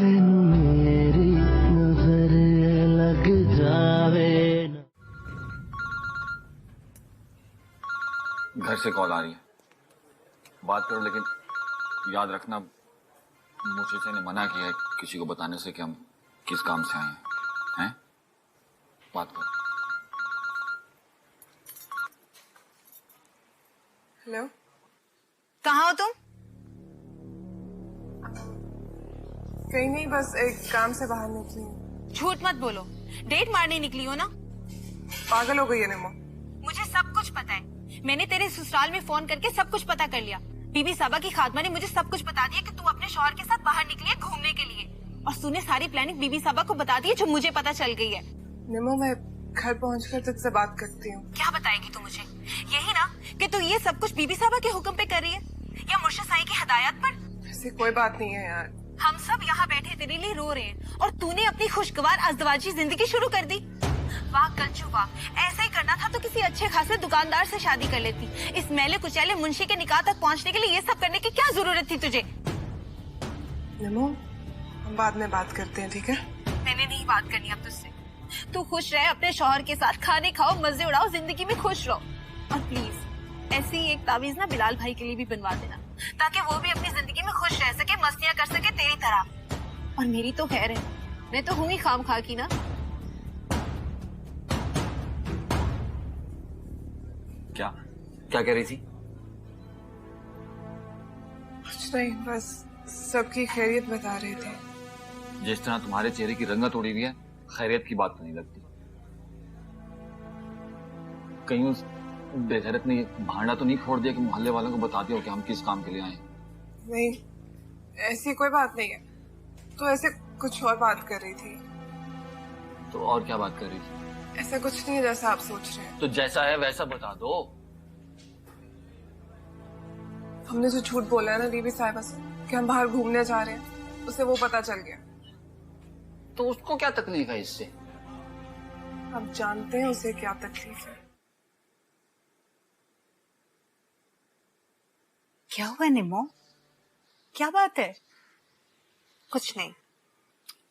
मेरी नजर लग जावे ना। घर से कॉल आ रही है, बात करो, लेकिन याद रखना मुझे ने मना किया है किसी को बताने से कि हम किस काम से आए हैं। बात करो। हेलो, कहाँ हो तुम? कहीं नहीं, बस एक काम से बाहर निकली हूँ। झूठ मत बोलो, डेट मारने निकली हो ना? पागल हो गई है निमो। मुझे सब कुछ पता है, मैंने तेरे ससुराल में फोन करके सब कुछ पता कर लिया। बीबी साबा की खातमा ने मुझे सब कुछ बता दिया कि तू अपने शौहर के साथ बाहर निकली है घूमने के लिए, और तूने सारी प्लानिंग बीबी साबा को बता दी है, जो मुझे पता चल गई है। निमो, मैं घर पहुँचकर तुझसे बात करती हूँ। क्या बताएगी तू मुझे? यही ना कि तू ये सब कुछ बीबी साबा के हुक्म पे कर रही है, या मुर्शिद साईं की हिदायत पर? ऐसी कोई बात नहीं है यार। हम सब यहाँ बैठे तेरे लिए रो रहे हैं, और तूने अपनी खुशगवार अज़दवाजी जिंदगी शुरू कर दी। वाह कंचू वाह, ऐसा ही करना था तो किसी अच्छे खासे दुकानदार से शादी कर लेती। इस मैले कुचैले मुंशी के निकाह तक पहुँचने के लिए ये सब करने की क्या जरूरत थी तुझे? निमो, हम बाद में बात करते हैं, ठीक है? मैंने नहीं बात करनी अब तुझसे। तू खुश रहे अपने शौहर के साथ, खाने खाओ, मजे उड़ाओ, जिंदगी में खुश रहो। और प्लीज ऐसी एक तावीज ना बिलाल भाई के लिए भी बनवा देना, ताकि वो भी अपनी जिंदगी में खुश रह सके, मस्तियाँ कर सके तेरी तरह। और मेरी तो खैर है, मैं तो हूँ ही खाम खा की ना। क्या क्या कह रही थी? कुछ नहीं, बस सबकी खैरियत बता रहे थे। जिस तरह तुम्हारे चेहरे की रंगत उड़ी हुई है, खैरियत की बात तो नहीं लगती। कहीं उस बेगैरत ने भांडा तो नहीं फोड़ दिया कि मोहल्ले वालों को बता दिया कि हम किस काम के लिए आए? नहीं, ऐसी कोई बात नहीं है। तो ऐसे कुछ और बात कर रही थी। तो और क्या बात कर रही थी? ऐसा कुछ नहीं है जैसा आप सोच रहे हैं। तो जैसा है वैसा बता दो। हमने जो झूठ बोला है ना बीबी साहिबा से कि हम बाहर घूमने जा रहे हैं, उसे वो पता चल गया। तो उसको क्या तकलीफ है इससे? आप जानते हैं उसे क्या तकलीफ है। क्या हुआ निमो? क्या बात है? कुछ नहीं।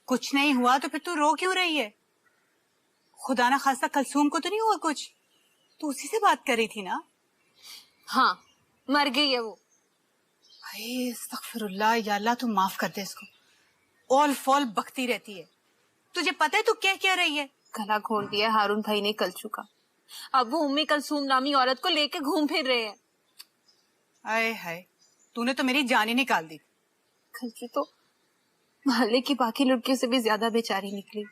कुछ नहीं हुआ तो फिर तू रो क्यों रही है? खुदा ना खास्ता कलसूम को तो नहीं हुआ कुछ? तू उसी से बात कर रही थी ना? हाँ, मर गई है वो। हाय अस्तगफिरुल्लाह, या अल्लाह तू माफ कर दे इसको। ऑल फॉल बकती रहती है। तुझे पता है तू क्या कह रही है? गला घोट दिया हारून भाई ने कलचू का। अब वो उम्मी कलसूम नामी औरत को लेके घूम फिर रहे हैं। आए हाय, तूने तो मेरी जान ही निकाल दी। कलचू तो मोहल्ले की बाकी लड़कियों से भी ज्यादा बेचारी निकली।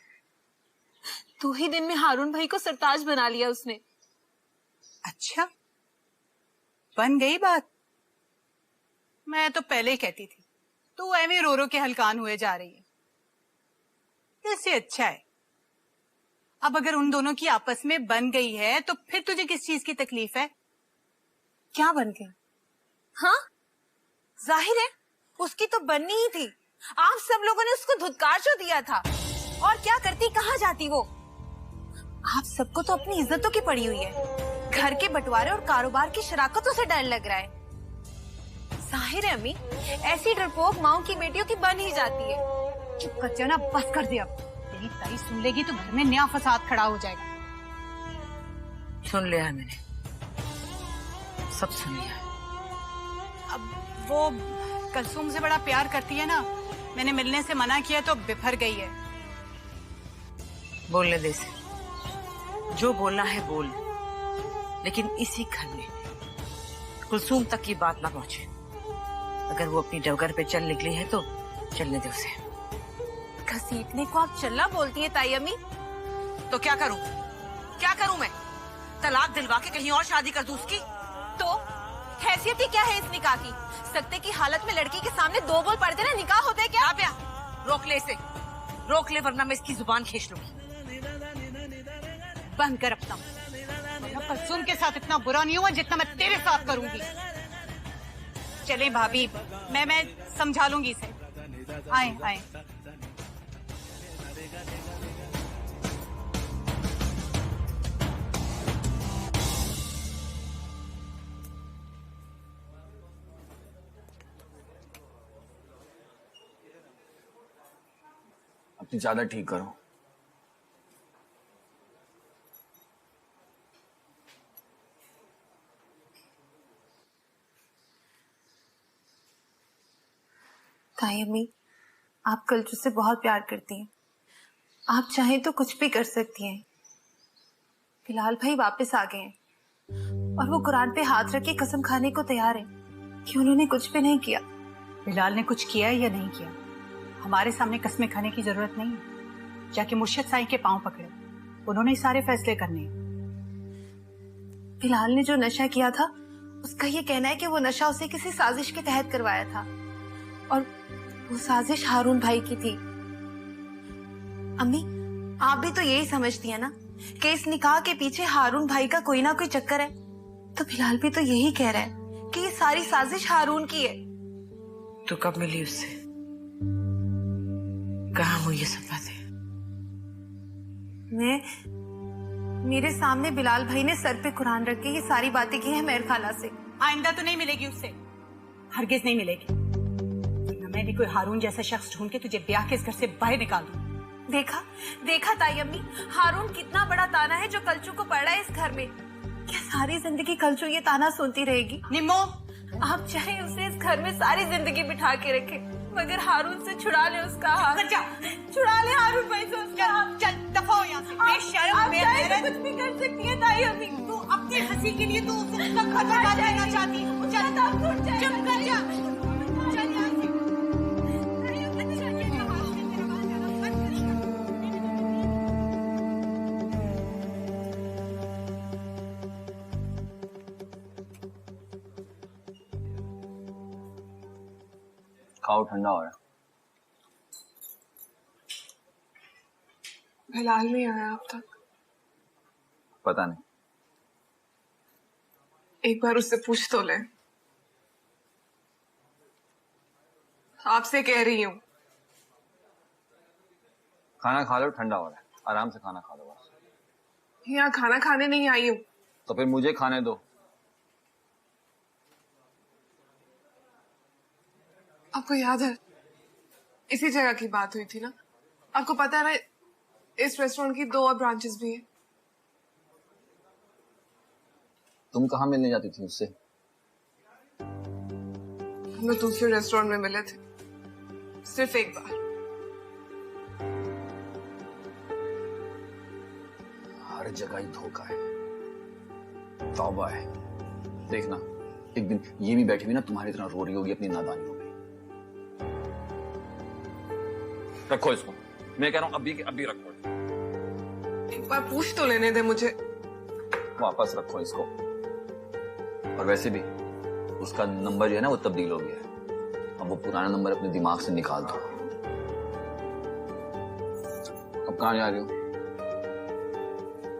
2 ही दिन में हारून भाई को सरताज बना लिया उसने। अच्छा, बन गई बात। मैं तो पहले ही कहती थी तू ऐਵੇਂ रो रो के हलकान हुए जा रही है। इससे अच्छा है अब अगर उन दोनों की आपस में बन गई है तो फिर तुझे किस चीज की तकलीफ है? क्या बन गया? हाँ, जाहिर है उसकी तो बननी ही थी। आप सब लोगों ने उसको धुतकार जो दिया था, और क्या करती, कहाँ जाती वो? आप सबको तो अपनी इज्जतों की पड़ी हुई है। घर के बंटवारे और कारोबार की शराकतों से डर लग रहा है। जाहिर है अम्मी, ऐसी डरपोक माओ की बेटियों की बन ही जाती है। चुप कर जाना, बस कर दे अब। तेरी ताई सुन लेगी तो घर में नया फसाद खड़ा हो जाएगा। सुन लिया मैंने, सब सुन लिया। अब वो कलसूम से बड़ा प्यार करती है ना, मैंने मिलने से मना किया तो बिफर गई है। बोलने दे से, जो बोलना है बोल, लेकिन इसी घर में कुलसूम तक की बात ना पहुंचे। अगर वो अपनी डगर पे चल निकली है तो चलने दे उसे। घसीटने को आप चलना बोलती है ताई अम्मी? तो क्या करूं? क्या करूं मैं? तलाक दिलवा के कहीं और शादी कर दूं उसकी? तो हैसियत ही क्या है इस निकाह की? सकते की हालत में लड़की के सामने 2 बोल पड़ते ना निकाह होता है क्या? राबिया, रोक ले इसे, रोक ले, वरना मैं इसकी जुबान खींच लूंगी। बंद कर अपना। कलसूम के साथ इतना बुरा नहीं हुआ जितना मैं तेरे साथ करूंगी। चले भाभी, मैं समझा लूंगी इसे। आए आए। अपनी चादर ठीक करो। ताई अम्मी, आप कल्चू से बहुत प्यार करती हैं। आप चाहें तो कुछ भी कर सकती हैं। बिलाल भाई वापस आ गए हैं और वो कुरान पे हाथ रख के कसम खाने को तैयार है कि उन्होंने कुछ भी नहीं किया। बिलाल ने कुछ किया या नहीं किया, हमारे सामने कसमें खाने की जरूरत नहीं है। जाके मुर्शिद साईं के पांव पकड़े, उन्होंने ही सारे फैसले करने हैं। बिलाल ने जो नशा किया था, उसका ये कहना है कि वो नशा उसे किसी साजिश के तहत करवाया था और वो साजिश हारून भाई की थी। अम्मी, आप भी तो यही समझती है ना कि इस निकाह के पीछे हारून भाई का कोई ना कोई चक्कर है। तो बिलाल भी तो यही कह रहा है कि ये सारी साजिश हारून की है। तो कब मिली उससे? कहाँ हुई ये सब बातें? मेरे सामने बिलाल भाई ने सर पे कुरान रख के ये सारी बातें की है मेहर खाला से। आइंदा तो नहीं मिलेगी उससे, हरगिज नहीं मिलेगी। वरना मैं भी कोई हारून जैसा शख्स ढूंढ के तुझे ब्याह के इस घर से बाहर निकाल दूं। देखा ताई अम्मी, हारून कितना बड़ा ताना है जो कल्चू को पड़ रहा है इस घर में। क्या सारी जिंदगी कल्चू ये ताना सुनती रहेगी? निम्मो, आप चाहे उसे इस घर में सारी जिंदगी बिठा के रखे, मगर हारून से छुड़ा ले उसका हाथ। छुड़ा ले हारून भाई से उसका हाथ। चल दफा हो यहाँ से। बेशर्म, आप चाहे बेगैरत। तो कुछ भी कर सकती है ताई अम्मी। तू अपनी हंसी के लिए तू उसका खतरा डाल देना चाहती है। चल चुप कर जा। चल यहाँ से। खाओ, ठंडा हो रहा है। बिलाल नहीं आया अब तक। पता नहीं। एक बार उससे पूछ तो ले। आपसे कह रही हूँ। खाना खा लो, ठंडा हो रहा है। आराम से खाना खा लो बस। यहाँ खाना खाने नहीं आई हूँ। तो फिर मुझे खाने दो। आपको याद है इसी जगह की बात हुई थी ना? आपको पता है ना, इस रेस्टोरेंट की 2 और ब्रांचेस भी हैं। तुम कहाँ मिलने जाती थी उससे? हम लोग दूसरे रेस्टोरेंट में मिले थे, सिर्फ एक बार। हर जगह ही धोखा है, तौबा है। देखना, एक दिन ये भी बैठी हुई ना तुम्हारी तरह रो रही होगी अपनी नादानियों में। रखो इसको, मैं कह रहा हूं अभी के अभी रखो। एक बार पूछ तो लेने दे मुझे। वापस रखो इसको। और वैसे भी उसका नंबर जो है ना वो तब्दील हो गया है। अब वो पुराना नंबर अपने दिमाग से निकाल दो। अब कहाँ जा रही हो?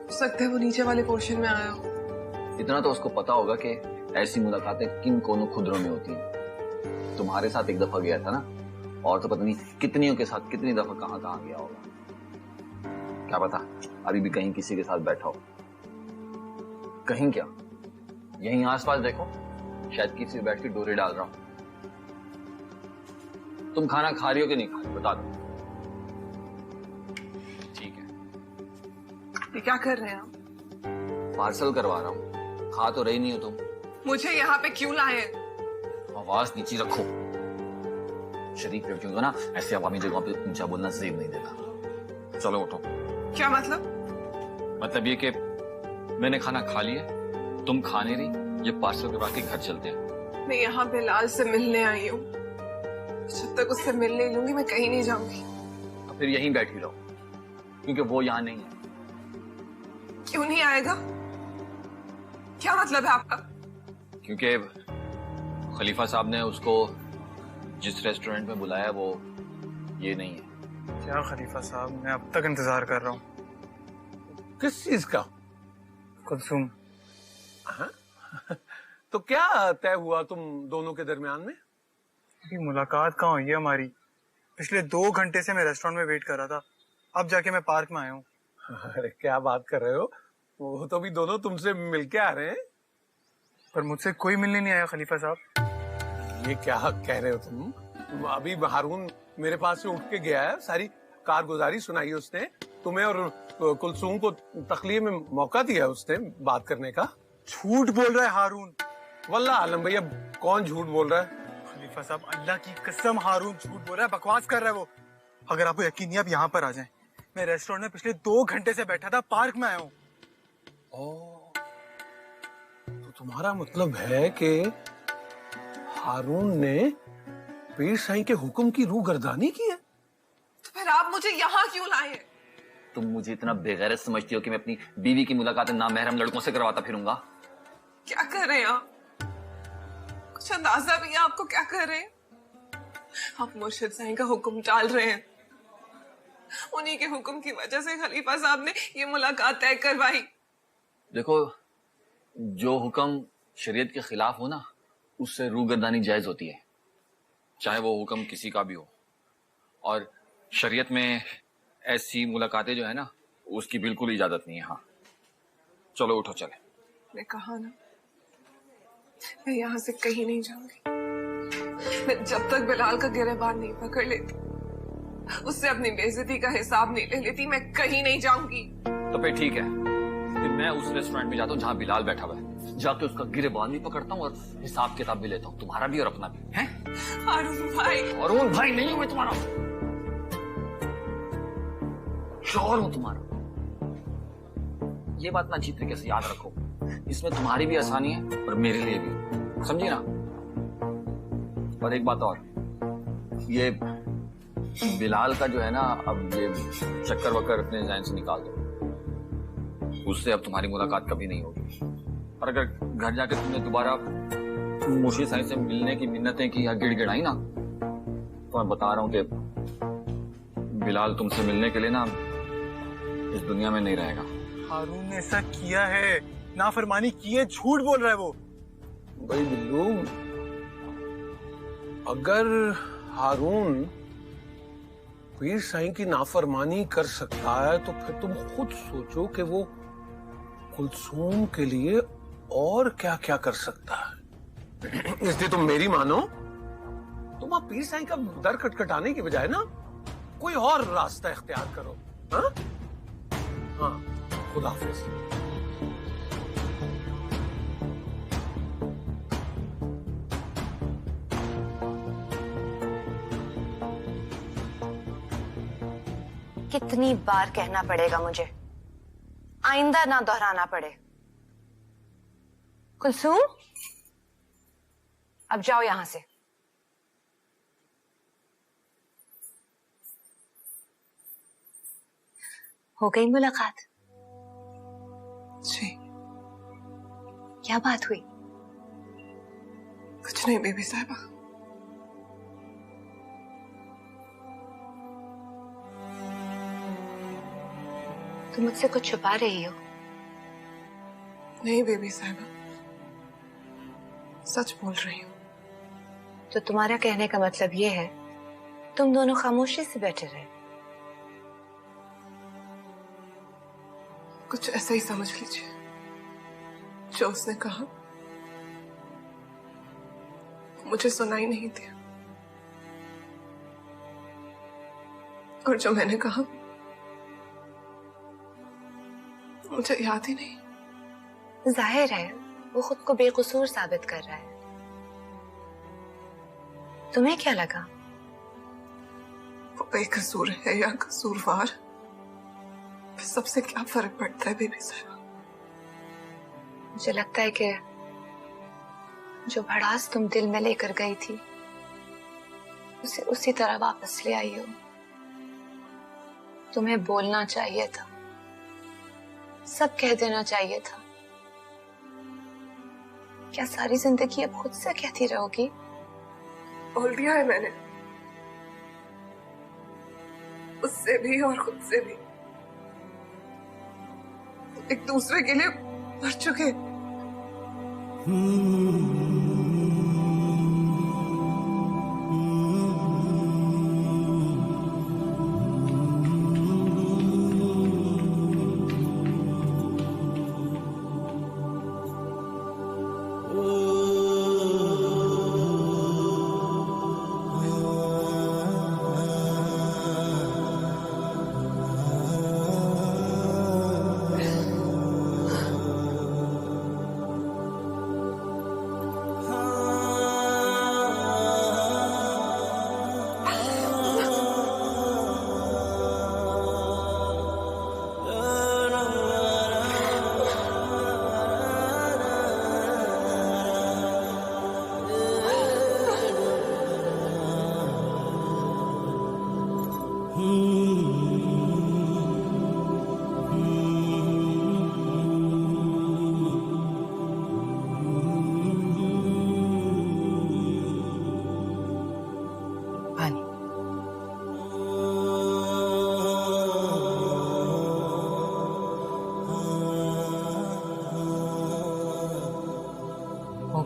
हो सकता है वो नीचे वाले पोर्शन में आया हो। इतना तो उसको पता होगा कि ऐसी मुलाकातें किन कोनों खुदरों में होती हैं। तुम्हारे साथ एक दफा गया था ना, और तो पता नहीं कितनियों के साथ कितनी दफा कहाँ कहाँ गया होगा। क्या पता अभी भी कहीं किसी के साथ बैठा हो। कहीं क्या, यहीं आसपास देखो, शायद किसी बैठ के डोरे डाल रहा हूं। तुम खाना खा रही हो कि नहीं खा रही, बता दो। ठीक है। ये क्या कर रहे हैं आप? पार्सल करवा रहा हूं। खा तो रही नहीं हो तुम। मुझे यहाँ पे क्यों लाए हैं? आवाज नीचे रखो। शरीफ लड़कियों को ना ऐसे अवामी जगहों पे ऊंचा बोलना जेब नहीं देता। चलो उठो। क्या मतलब? मतलब ये कि मैंने खाना खा लिया, तुम खा नहीं रही, ये पार्सल करवा के घर चलते हैं। मैं यहाँ बिलाल से मिलने आई हूँ। जब तक उससे मिल नहीं लूंगी मैं कहीं नहीं जाऊंगी। तो फिर यहीं बैठी रहो, क्योंकि वो यहाँ नहीं है। क्यों नहीं आएगा? क्या मतलब है आपका? क्योंकि खलीफा साहब ने उसको जिस रेस्टोरेंट में बुलाया वो ये नहीं है। क्या खलीफा साहब, मैं अब तक इंतजार कर रहा हूँ। किस चीज का? कुलसुम। हाँ? तो क्या तय हुआ तुम दोनों के दरमियान में? अभी मुलाकात कहाँ हुई है हमारी? पिछले 2 घंटे से मैं रेस्टोरेंट में वेट कर रहा था, अब जाके मैं पार्क में आया हूँ। अरे क्या बात कर रहे हो, वो तो भी दोनों तुमसे मिलके आ रहे हैं। पर मुझसे कोई मिलने नहीं आया खलीफा साहब। ये क्या कह रहे हो तुम? अभी हारून मेरे पास से उठ के गया है, सारी कारगुजारी सुनाई उसने, तुम्हें और कुलसूम को तखलीए में मौका दिया उसने बात करने का। झूठ बोल रहा है हारून। वल्लाह आलम भैया, कौन झूठ बोल रहा है? खलीफा साहब, अल्लाह की कसम हारून झूठ बोल रहा है, बकवास कर रहा है वो। अगर आपको यकीन नहीं, आप यहाँ पर आ जाएं। मैं रेस्टोरेंट में पिछले 2 घंटे से बैठा था, पार्क में आया हूँ। तो तुम्हारा मतलब है कि हारून ने पीर साईं के हुक्म की रूगर्दानी की है? तो फिर आप मुझे यहाँ क्यों लाए? तुम मुझे इतना बेगैरत समझती हो कि मैं अपनी बीवी की मुलाकात नामहरम लड़कों से करवाता फिरूंगा? क्या कर रहे हैं आप? कुछ अंदाजा भी है आपको क्या कर रहे हैं? आप मुर्शिद साईं का हुक्म टाल रहे हैं। उन्हीं के हुक्म की वजह से खलीफा साहब ने ये मुलाकात तय करवाई। देखो, जो हुक्म शरीयत के खिलाफ हो ना, उससे रूगर्दानी जायज होती है, चाहे वो हुक्म किसी का भी हो। और शरीयत में ऐसी मुलाकातें जो है ना, उसकी बिल्कुल इजाजत नहीं है। हाँ, चलो उठो चले। मैं कहा ना, मैं यहाँ से कहीं नहीं जाऊंगी। मैं जब तक बिलाल का गिरबान नहीं पकड़ लेती, उससे अपनी बेइज्जती का हिसाब नहीं ले लेती, मैं कहीं नहीं जाऊंगी। तो फिर ठीक है, फिर मैं उस रेस्टोरेंट में जाता हूँ जहाँ बिलाल बैठा हुआ है, जाके उसका गिरबान भी पकड़ता हूँ और हिसाब किताब भी लेता हूँ, तुम्हारा भी और अपना भी। हैं? हारून भाई। हारून भाई नहीं हूँ मैं तुम्हारा, शौहर हूँ तुम्हारा। ये बात ना अच्छी तरीके से याद रखो, इसमें तुम्हारी भी आसानी है और मेरे लिए भी, समझी ना? और एक बात और, ये बिलाल का जो है ना, अब ये चक्कर वक्कर अपने जहन से निकाल दो, उससे अब तुम्हारी मुलाकात कभी नहीं होगी। और अगर घर जाके तुमने दोबारा मुर्शिद साईं से मिलने की मिन्नतें की या गिड़गिड़ाई ना, तो मैं बता रहा हूँ कि बिलाल तुमसे मिलने के लिए ना इस दुनिया में नहीं रहेगा। हारून ने ऐसा किया है, नाफरमानी की है, झूठ बोल रहा है वो। भाई बिल्लू, अगर हारून पीर साईं की नाफरमानी कर सकता है, तो फिर तुम खुद सोचो कि वो कुलसूम के लिए और क्या क्या कर सकता है। इसलिए तुम मेरी मानो, तुम आप पीर साईं का दर खटखटाने की बजाय ना कोई और रास्ता इख्तियार करो। हाँ हाँ, खुदा हाफिज। कितनी बार कहना पड़ेगा मुझे, आइंदा ना दोहराना पड़े। कुलसूम, अब जाओ यहां से। हो गई मुलाकात? जी। क्या बात हुई? कुछ नहीं बीबी साहिबा। तुम मुझसे कुछ छुपा रही हो? नहीं बीबी साहिबा, सच बोल रही हूँ। तो तुम्हारा कहने का मतलब ये है तुम दोनों खामोशी से बैठे रहे? कुछ ऐसा ही समझ लीजिए। जो उसने कहा मुझे सुनाई नहीं दिया, और जो मैंने कहा मुझे याद ही नहीं। जाहिर है वो खुद को बेकसूर साबित कर रहा है। तुम्हें क्या लगा? वो बेकसूर है या कसूरवार, सबसे क्या फर्क पड़ता है बीबी साहिबा? मुझे लगता है कि जो भड़ास तुम दिल में लेकर गई थी उसे उसी तरह वापस ले आई हो। तुम्हें बोलना चाहिए था, सब कह देना चाहिए था। क्या सारी जिंदगी अब खुद से कहती रहोगी? बोल दिया है मैंने, उससे भी और खुद से भी। एक दूसरे के लिए मर चुके।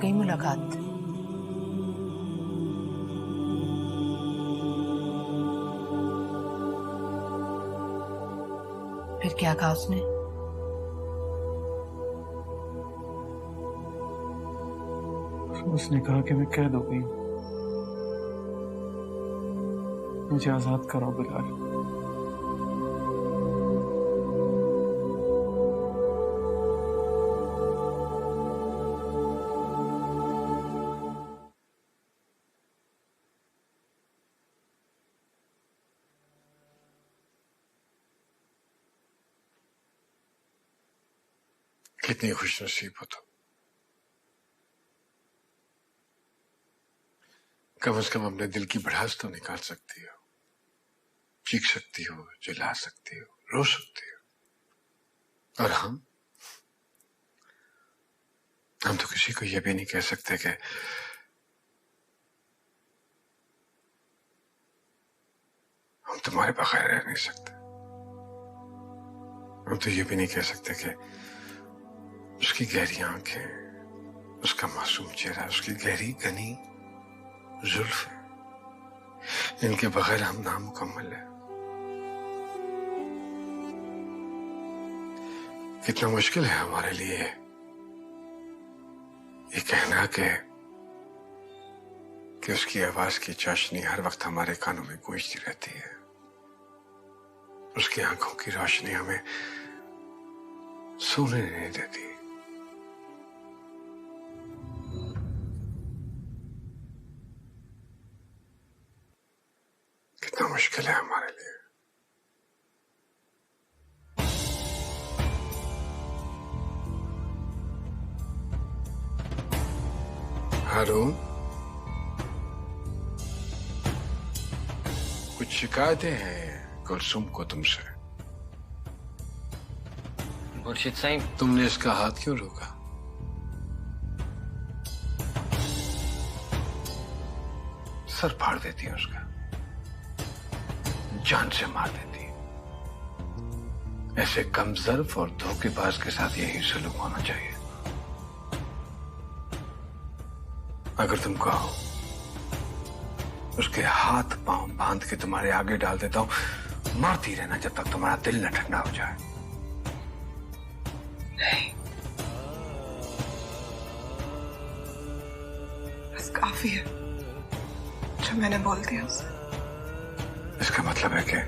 गई मुलाकात। फिर क्या कहा उसने? उसने कहा कि मैं कैद हो गई, मुझे आजाद कराओ बिलाल। कितनी खुशनसीब हो तुम। कम से कम अपने दिल की भड़ास तो निकाल सकती हो, चीख सकती हो, चिल्ला सकती हो, रो सकती हो। और हम तो किसी को यह भी नहीं कह सकते कि हम तुम्हारे बगैर रह नहीं सकते। हम तो ये भी नहीं कह सकते कि उसकी गहरी आंखें, उसका मासूम चेहरा, उसकी गहरी घनी जुल्फें, इनके बगैर हम नामुकम्मल है। कितना मुश्किल है हमारे लिए ये कहना कि उसकी आवाज की चाशनी हर वक्त हमारे कानों में गूंजती रहती है, उसकी आंखों की रोशनी हमें सोने नहीं देती। कितना मुश्किल है हमारे लिए। हारून, कुछ शिकायतें हैं कुलसुम को तुमसे। मुर्शिद साईं, तुमने इसका हाथ क्यों रोका? सर फाड़ देती है उसका, जान से मार देती है। ऐसे कमजर्फ और धोखेबाज के साथ यही सलूक होना चाहिए। अगर तुम कहो उसके हाथ पांव बांध के तुम्हारे आगे डाल देता हूं, मारती रहना जब तक तुम्हारा दिल न ठंडा हो जाए। नहीं, बस काफी है जो मैंने बोल दिया उसे। इसका मतलब है कि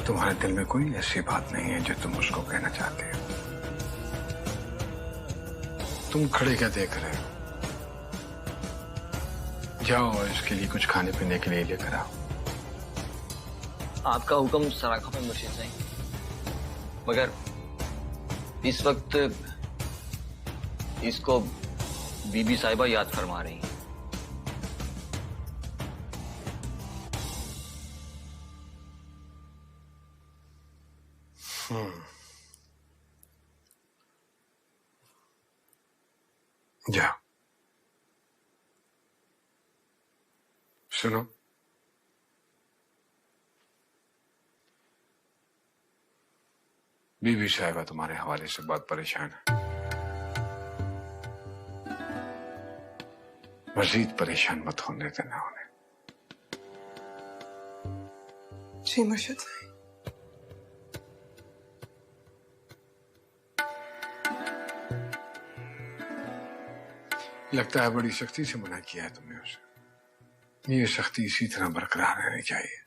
तुम्हारे दिल में कोई ऐसी बात नहीं है जो तुम उसको कहना चाहते हो। तुम खड़े क्या देख रहे हो? जाओ और इसके लिए कुछ खाने पीने के लिए लेकर आओ। आपका हुक्म सराखों में मुर्शिद साईं, मगर इस वक्त इसको बीबी साहिबा याद फरमा रही हैं। जाओ। सुनो, बीबी साहिबा तुम्हारे हवाले से बहुत परेशान है। मजीद परेशान मत होने देना उन्हें। जी मुर्शिद साईं। लगता है बड़ी सख्ती से मना किया है तुमने उसे। ये सख्ती इसी तरह बरकरार रहनी चाहिए,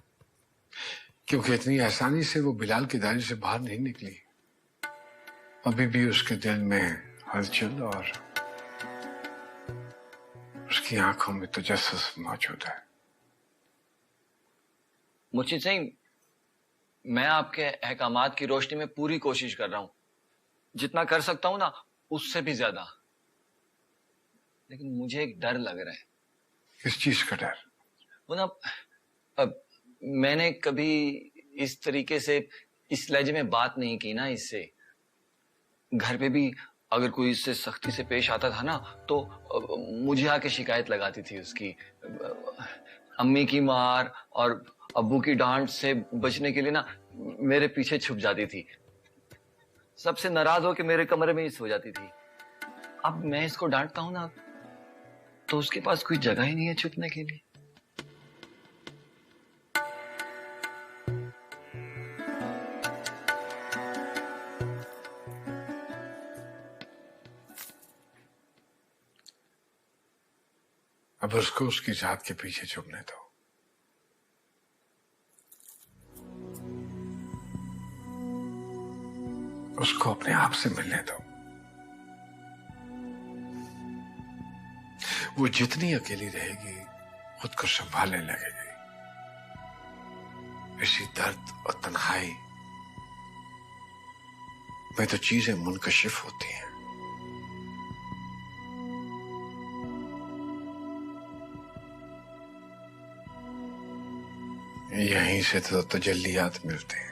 क्योंकि इतनी आसानी से वो बिलाल के दायरे से बाहर नहीं निकली। अभी भी उसके दिल में हलचल और उसकी आंखों में तजस्सुस मौजूद है। मुर्शिद साईं, मैं आपके अहकामात की रोशनी में पूरी कोशिश कर रहा हूं, जितना कर सकता हूं ना उससे भी ज्यादा। लेकिन मुझे एक डर लग रहा है। किस चीज का डर? वो ना, अब मैंने कभी इस तरीके से इस लहजे में बात नहीं की ना इससे। घर पे भी अगर कोई इससे सख्ती से पेश आता था ना तो मुझे आके शिकायत लगाती थी उसकी। अम्मी की मार और अब्बू की डांट से बचने के लिए ना मेरे पीछे छुप जाती थी। सबसे नाराज होकर मेरे कमरे में ही सो जाती थी। अब मैं इसको डांटता हूं ना तो उसके पास कोई जगह ही नहीं है छुपने के लिए। अब उसको उसकी जात के पीछे छुपने दो। उसको अपने आप से मिलने दो। वो जितनी अकेली रहेगी खुद को संभालने लगेगी। इसी दर्द और तन्हाई में तो चीजें मुनकशिफ होती हैं। यहीं से तो तजल्लियात मिलते हैं।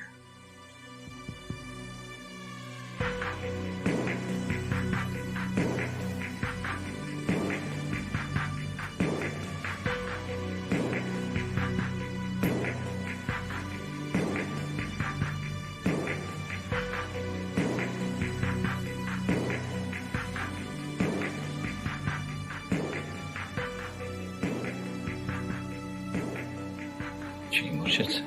जी मुर्शिद से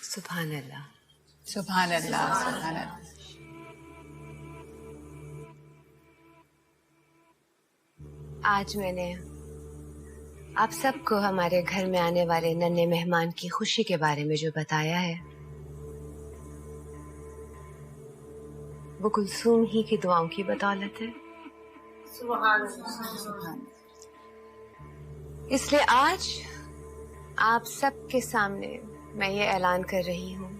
सुभान अल्लाह। सुभान अल्लाह, सुभान अल्लाह। आज मैंने आप सबको हमारे घर में आने वाले नन्हे मेहमान की खुशी के बारे में जो बताया है वो कुलसूम ही की दुआओं की बदौलत है। इसलिए आज आप सबके सामने मैं ये ऐलान कर रही हूँ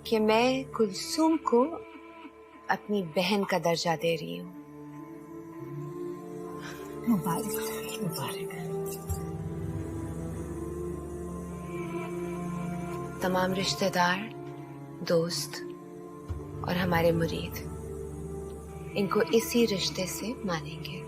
कि मैं कुलसूम को अपनी बहन का दर्जा दे रही हूँ। मुबारक मुबारक। तमाम रिश्तेदार, दोस्त और हमारे मुरीद इनको इसी रिश्ते से मानेंगे।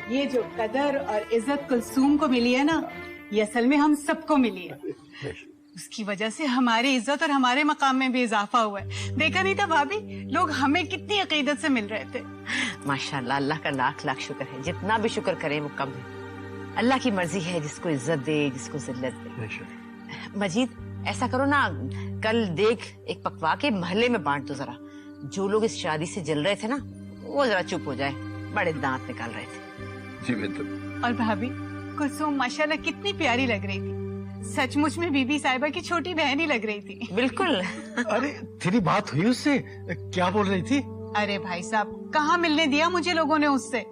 ये जो कदर और इज्जत कुलसूम को मिली है ना, ये असल में हम सबको मिली है। उसकी वजह से हमारी इज्जत और हमारे मकाम में भी इजाफा हुआ है। देखा नहीं था भाभी, लोग हमें कितनी अकीदत से मिल रहे थे। माशाल्लाह, अल्लाह का लाख लाख शुक्र है। जितना भी शुक्र करे वो कम है। अल्लाह की मर्जी है, जिसको इज्जत दे, जिसको जिल्लत दे। मजीद, ऐसा करो ना, कल देख एक पकवा के मोहल्ले में बांट दो जरा। जो लोग इस शादी से जल रहे थे ना, वो जरा चुप हो जाए। बड़े दांत निकाल रहे थे। जी बिल्कुल। और भाभी, कुलसूम माशाल्लाह कितनी प्यारी लग रही थी। सचमुच में बीबी साहिबा की छोटी बहन ही लग रही थी। बिल्कुल। अरे तेरी बात हुई उससे? क्या बोल रही थी? अरे भाई साहब, कहाँ मिलने दिया मुझे लोगों ने उससे।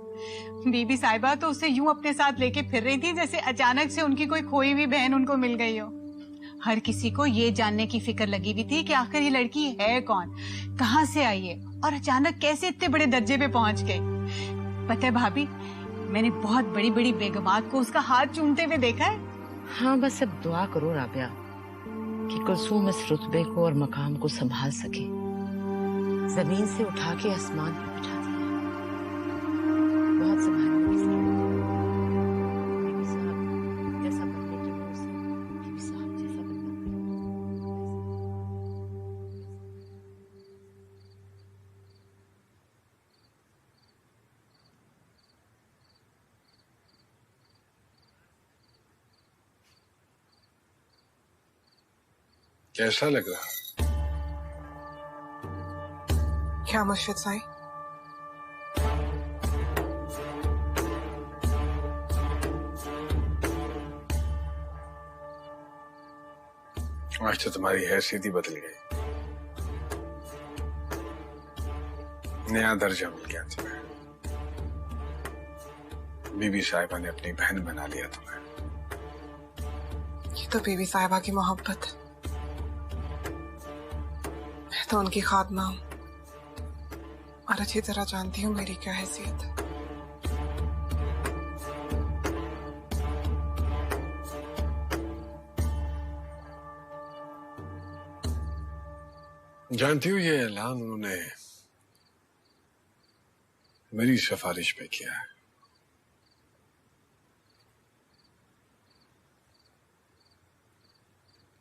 बीबी साहिबा तो उसे यूं अपने साथ लेके फिर रही थी जैसे अचानक से उनकी कोई खोई हुई बहन उनको मिल गई हो। हर किसी को ये जानने की फिक्र लगी हुई थी कि आखिर ये लड़की है कौन, कहाँ से आई है और अचानक कैसे इतने बड़े दर्जे पे पहुंच गई। पता है भाभी, मैंने बहुत बड़ी बड़ी बेगमात को उसका हाथ चूमते हुए देखा है। हाँ, बस अब दुआ करो राबिया कि कुलसूम इस रुतबे को और मकाम को संभाल सके। जमीन से उठा के आसमान पे बिठा दिया। बहुत संभालने की जरूरत है। बीबी साहब जैसा बनने की वो उसे, बीबी साहब जैसा बनना कैसा लग रहा? क्या मुर्शिद साईं? आज तो तुम्हारी हैसियत ही बदल गई, नया दर्जा मिल गया तुम्हें। बीबी साहिबा ने अपनी बहन बना लिया तुम्हें। ये तो बीबी साहिबा की मोहब्बत है, मैं तो उनकी खादमा हूं और अच्छी तरह जानती हूँ मेरी क्या हैसियत है। जानती हूँ ये ऐलान उन्होंने मेरी सिफारिश पे किया है।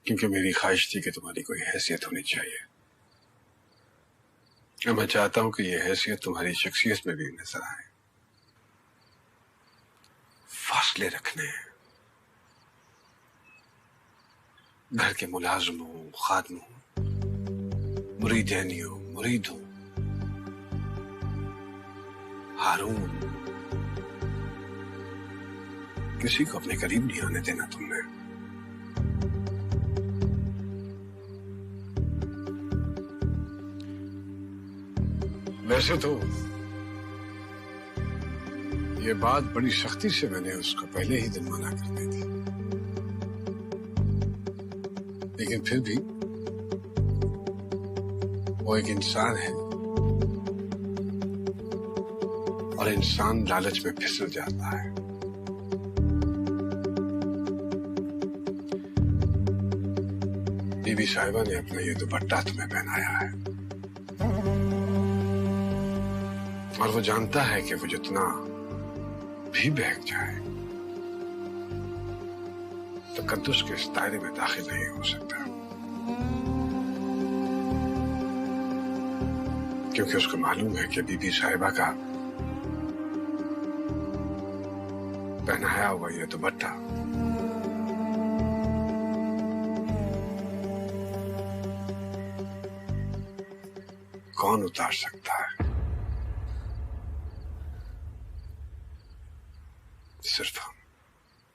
क्योंकि मेरी ख्वाहिश थी कि तुम्हारी कोई हैसियत होनी चाहिए। और मैं चाहता हूं कि ये हैसियत तुम्हारी शख्सियत में भी नजर आए। फासले रखने, घर के मुलाजमों, खादमों, मुरीदानियों, मुरीदों, हारून, किसी को अपने करीब नहीं आने देना तुमने। वैसे तो ये बात बड़ी सख्ती से मैंने उसको पहले ही दिन मना कर दी थी, लेकिन फिर भी वो एक इंसान है और इंसान लालच में फिसल जाता है। बीबी साहिबा ने अपना ये दुपट्टा तुम्हें पहनाया है और वो जानता है कि वो जितना भी बहक जाए तो कद्दूस के इस दायरे में दाखिल नहीं हो सकता, क्योंकि उसको मालूम है कि बीबी साहिबा का पहनाया हुआ ये दुपट्टा कौन उतार सकता है? सिर्फ हम।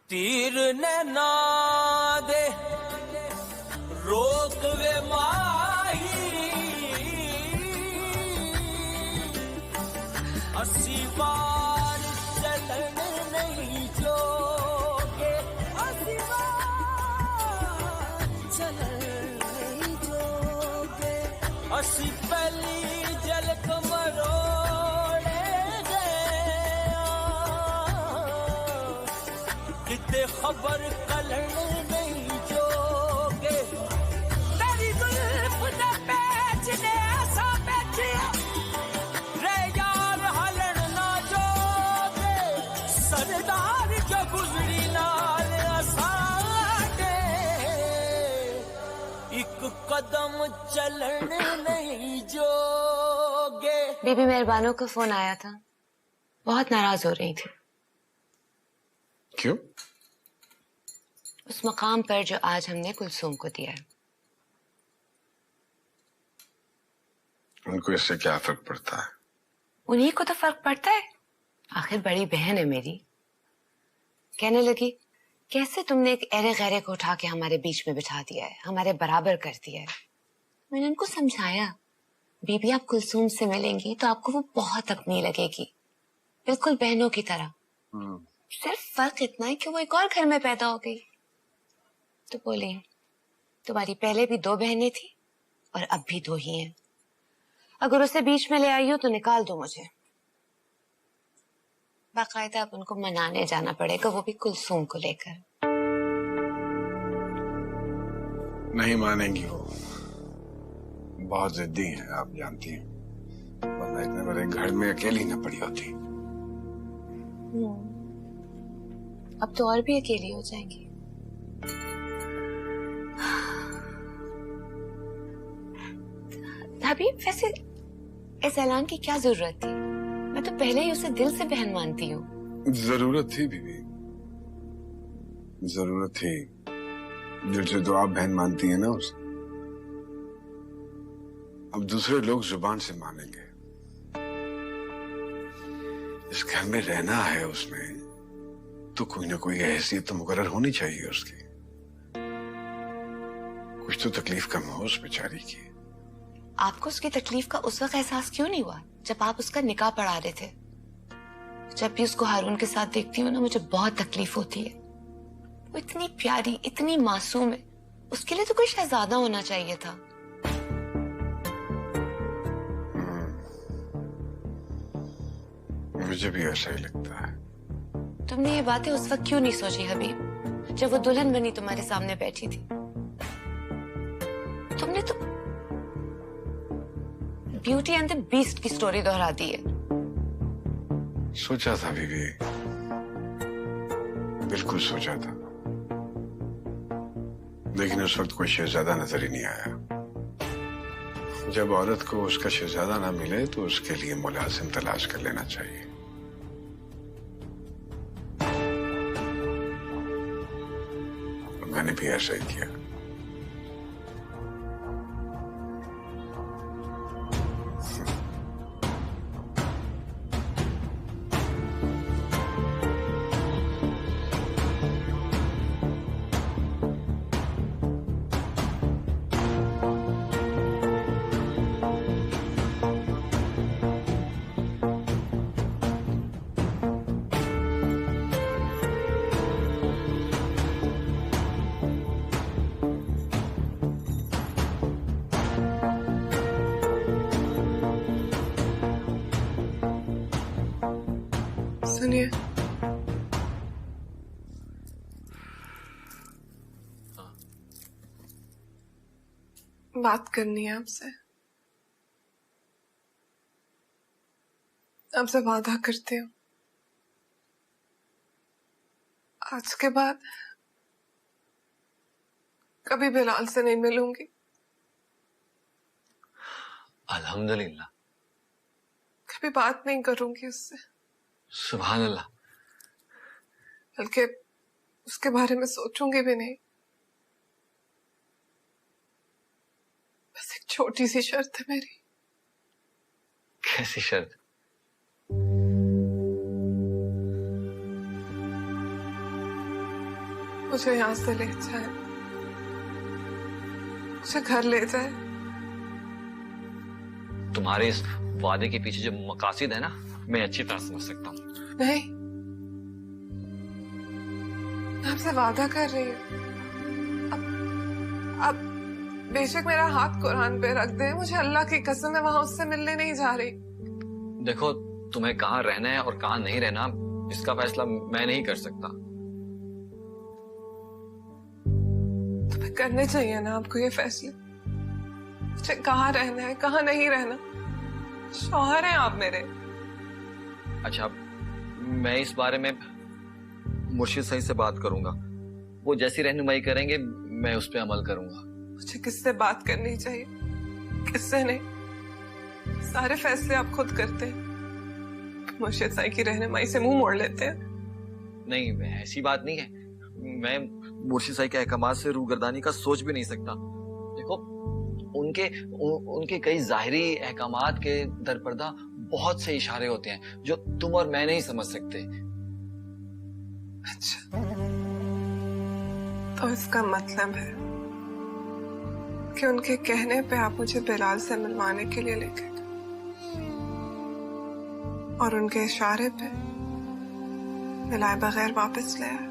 तीर ने ना दे रोक वे माही, अस्सी बार चलन नहीं जोगे, अस्सी बार चलन नहीं जोगे, अस्सी पहली जल कमरो किते खबर कलन नहीं जोगे, तेरी जुल्फ ने बेचने ऐसा बेचिया रे यार हलन ना जोगे, सरदार जो गुजरी नाल असांगे एक कदम चलन नहीं जोगे। बीबी मेहरबानों का फोन आया था, बहुत नाराज हो रही थी। क्यों? उस मकाम पर जो आज हमने कुलसूम को दिया है। उनको इससे क्या फर्क पड़ता है? उन्हीं को तो फर्क पड़ता है, आखिर बड़ी बहन है मेरी। कहने लगी कैसे तुमने एक ऐरे गैरे को उठा के हमारे बीच में बिठा दिया है, हमारे बराबर कर दिया है। मैंने उनको समझाया बीबी आप कुलसूम से मिलेंगी तो आपको वो बहुत अपनी लगेगी, बिल्कुल बहनों की तरह। सिर्फ फर्क इतना है कि वो एक और घर में पैदा हो गई। तो बोली तुम्हारी पहले भी 2 बहनें थी और अब भी 2 ही हैं, अगर उसे बीच में ले आई हो तो निकाल दो मुझे। बाकायदा अब उनको मनाने जाना पड़ेगा, वो भी कुलसूम को लेकर। नहीं मानेंगी वो, बहुत जिद्दी है, आप जानती हैं, वरना इतने बड़े घर में अकेली न पड़ी होती। अब तो और भी अकेली हो जाएंगी। भाभी वैसे इस ऐलान की क्या जरूरत थी? मैं तो पहले ही उसे दिल से बहन मानती हूँ। जरूरत थी बीबी, जरूरत थी। दिल से तो आप बहन मानती है ना उसे। अब दूसरे लोग जुबान से मानेंगे। इस घर में रहना है उसने तो कोई ना कोई हैसियत तो मुकर्रर होनी चाहिए उसकी। कुछ तो तकलीफ कम हो उस बेचारी की। आपको उसकी तकलीफ का उस वक्त एहसास क्यों नहीं हुआ जब आप उसका निकाह पढ़ा रहे थे? जब भी उसको हारून के साथ देखती हूँ ना, मुझे बहुत तकलीफ होती है। वो इतनी प्यारी, इतनी मासूम है, उसके लिए तो कोई शहजादा होना चाहिए था। मुझे भी ऐसा ही लगता है। तुमने ये बातें उस वक्त क्यों नहीं सोची हबीब, जब वो दुल्हन बनी तुम्हारे सामने बैठी थी? तुमने तो ब्यूटी एंड द बीस्ट की स्टोरी दोहरा दी है। सोचा था बीबी, बिल्कुल सोचा था, लेकिन उस वक्त कोई शहजादा नजर ही नहीं आया। जब औरत को उसका शहजादा ना मिले तो उसके लिए मुलाजिम तलाश कर लेना चाहिए। मैंने भी ऐसा ही किया। सुनिए, बात करनी है आपसे। आपसे वादा करती हूँ, आज के बाद कभी बिलाल से नहीं मिलूंगी। अल्हम्दुलिल्लाह। कभी बात नहीं करूंगी उससे। सुभान अल्लाह। बल्कि उसके बारे में सोचूंगी भी नहीं। बस एक छोटी सी शर्त है मेरी। कैसी शर्त? मुझे यहाँ से ले जाए, मुझे घर ले जाए। तुम्हारे इस वादे के पीछे जो मकासद है ना, मैं अच्छी तरह समझ सकता हूँ। नहीं, मैं आपसे वादा कर रही हूँ। अब बेशक मेरा हाथ कुरान पे रख दे, मुझे अल्लाह की कसम है वहां उससे मिलने नहीं जा रही। देखो, तुम्हें कहाँ रहना है और कहाँ नहीं रहना, इसका फैसला मैं नहीं कर सकता। तुम्हें करने चाहिए ना आपको ये फैसले। मुझे कहाँ रहना है, कहाँ नहीं रहना। शौहर हैं आप मेरे। अच्छा, मैं इस बारे में मुर्शिद सही से बात करूंगा। वो जैसी रहनुमाई करेंगे मैं उस पर अमल करूंगा। मुझे किससे बात करनी चाहिए, किससे नहीं, सारे फैसले आप खुद करते हैं। मुर्शिद साई की रहनुमाई से मुंह मोड़ लेते हैं। नहीं, ऐसी बात नहीं है। मैं मुर्शिद साई के अहकामात से रूगर्दानी का सोच भी नहीं सकता। देखो, उनके कई जाहिरी अहकामात के दरपर्दा बहुत से इशारे होते हैं जो तुम और मैं नहीं समझ सकते। अच्छा, तो इसका मतलब है कि उनके कहने पे आप मुझे बिलाल से मिलवाने के लिए लेके गए और उनके इशारे पे मिलाए बगैर वापस ले आए।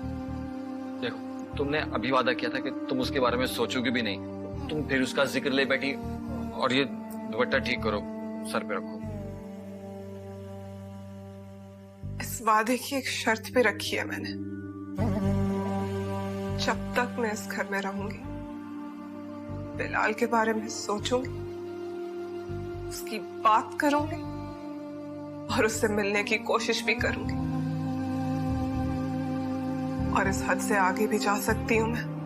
देखो, तुमने अभी वादा किया था कि तुम उसके बारे में सोचोगे भी नहीं। तुम फिर उसका जिक्र ले बैठी। और ये दुपट्टा ठीक करो, सर पे रखो। इस वादे की एक शर्त भी रखी है मैंने। जब तक मैं इस घर में रहूंगी, बिलाल के बारे में सोचूंगी, उसकी बात करूंगी और उससे मिलने की कोशिश भी करूंगी। और इस हद से आगे भी जा सकती हूं मैं।